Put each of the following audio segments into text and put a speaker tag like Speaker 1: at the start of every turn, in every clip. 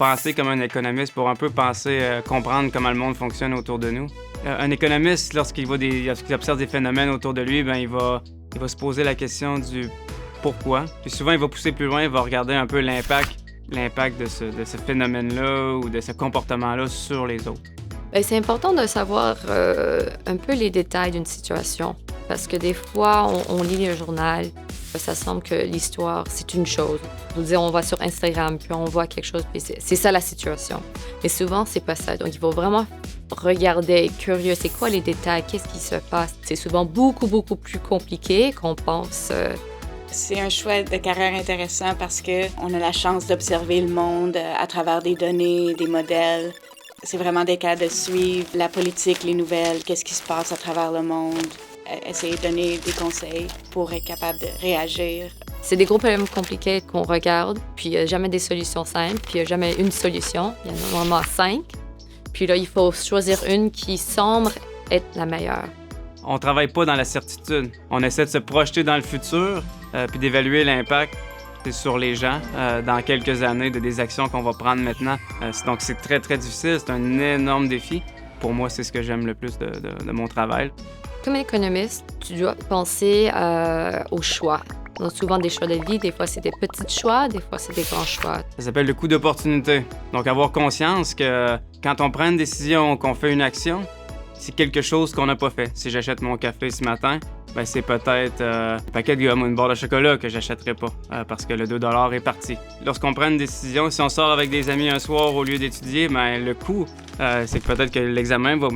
Speaker 1: penser comme un économiste, pour un peu comprendre comment le monde fonctionne autour de nous. Un économiste, lorsqu'il observe des phénomènes autour de lui, il va se poser la question du pourquoi. Puis souvent, il va pousser plus loin, il va regarder un peu l'impact de ce phénomène-là ou de ce comportement-là sur les autres.
Speaker 2: Bien, c'est important de savoir un peu les détails d'une situation. Parce que des fois, on lit le journal, ça semble que l'histoire, c'est une chose. Je veux dire, on va sur Instagram, puis on voit quelque chose, puis c'est ça la situation. Mais souvent, c'est pas ça. Donc, il faut vraiment regarder, être curieux, c'est quoi les détails, qu'est-ce qui se passe. C'est souvent beaucoup, beaucoup plus compliqué qu'on pense.
Speaker 3: C'est un choix de carrière intéressant parce qu'on a la chance d'observer le monde à travers des données, des modèles. C'est vraiment des cas de suivre la politique, les nouvelles, qu'est-ce qui se passe à travers le monde. Essayer de donner des conseils pour être capable de réagir.
Speaker 2: C'est des gros problèmes compliqués qu'on regarde, puis il n'y a jamais des solutions simples, puis il n'y a jamais une solution. Il y en a normalement 5. Puis là, il faut choisir une qui semble être la meilleure.
Speaker 1: On travaille pas dans la certitude. On essaie de se projeter dans le futur, puis d'évaluer l'impact sur les gens dans quelques années des actions qu'on va prendre maintenant. Donc c'est très, très difficile. C'est un énorme défi. Pour moi, c'est ce que j'aime le plus de mon travail.
Speaker 2: Comme économiste, tu dois penser aux choix. On a souvent des choix de vie, des fois c'est des petits choix, des fois c'est des grands choix.
Speaker 1: Ça s'appelle le coût d'opportunité. Donc avoir conscience que quand on prend une décision, qu'on fait une action, c'est quelque chose qu'on n'a pas fait. Si j'achète mon café ce matin, c'est peut-être un paquet de gomme ou une barre de chocolat que j'achèterai pas parce que le 2 $ est parti. Lorsqu'on prend une décision, si on sort avec des amis un soir au lieu d'étudier, le coût, c'est que peut-être que l'examen va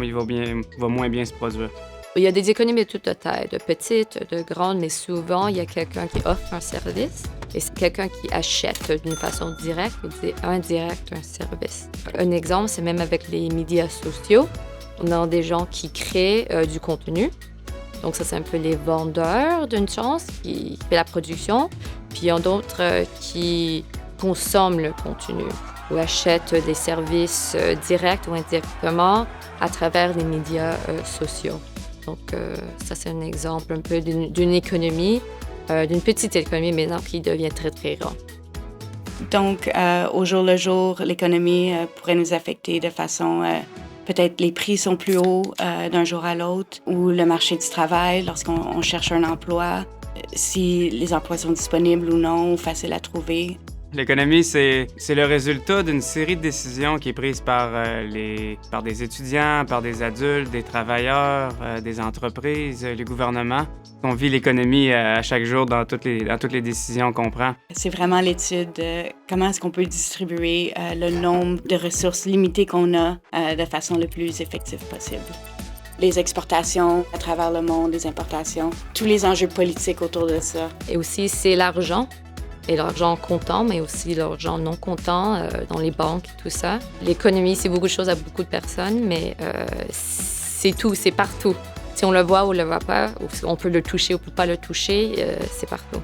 Speaker 1: moins bien se produire.
Speaker 2: Il y a des économies de toute taille, de petites, de grandes, mais souvent, il y a quelqu'un qui offre un service et c'est quelqu'un qui achète d'une façon directe ou indirecte un service. Un exemple, c'est même avec les médias sociaux. On a des gens qui créent du contenu. Donc ça, c'est un peu les vendeurs d'une chance qui fait la production. Puis il y en a d'autres qui consomment le contenu ou achètent des services directs ou indirectement à travers les médias sociaux. Donc, ça, c'est un exemple un peu d'une économie, d'une petite économie maintenant qui devient très, très grande.
Speaker 3: Donc, au jour le jour, l'économie pourrait nous affecter de façon... peut-être les prix sont plus hauts d'un jour à l'autre, ou le marché du travail, lorsqu'on cherche un emploi, si les emplois sont disponibles ou non, ou faciles à trouver.
Speaker 1: L'économie, c'est le résultat d'une série de décisions qui est prise par des étudiants, par des adultes, des travailleurs, des entreprises, les gouvernements. On vit l'économie à chaque jour dans toutes les décisions qu'on prend.
Speaker 3: C'est vraiment l'étude de comment est-ce qu'on peut distribuer le nombre de ressources limitées qu'on a de façon le plus effective possible. Les exportations à travers le monde, les importations, tous les enjeux politiques autour de ça.
Speaker 2: Et aussi, c'est l'argent. Et l'argent comptant, mais aussi l'argent non comptant dans les banques et tout ça. L'économie, c'est beaucoup de choses à beaucoup de personnes, mais c'est tout, c'est partout. Si on le voit ou on le voit pas, ou on peut le toucher ou on peut pas le toucher, c'est partout.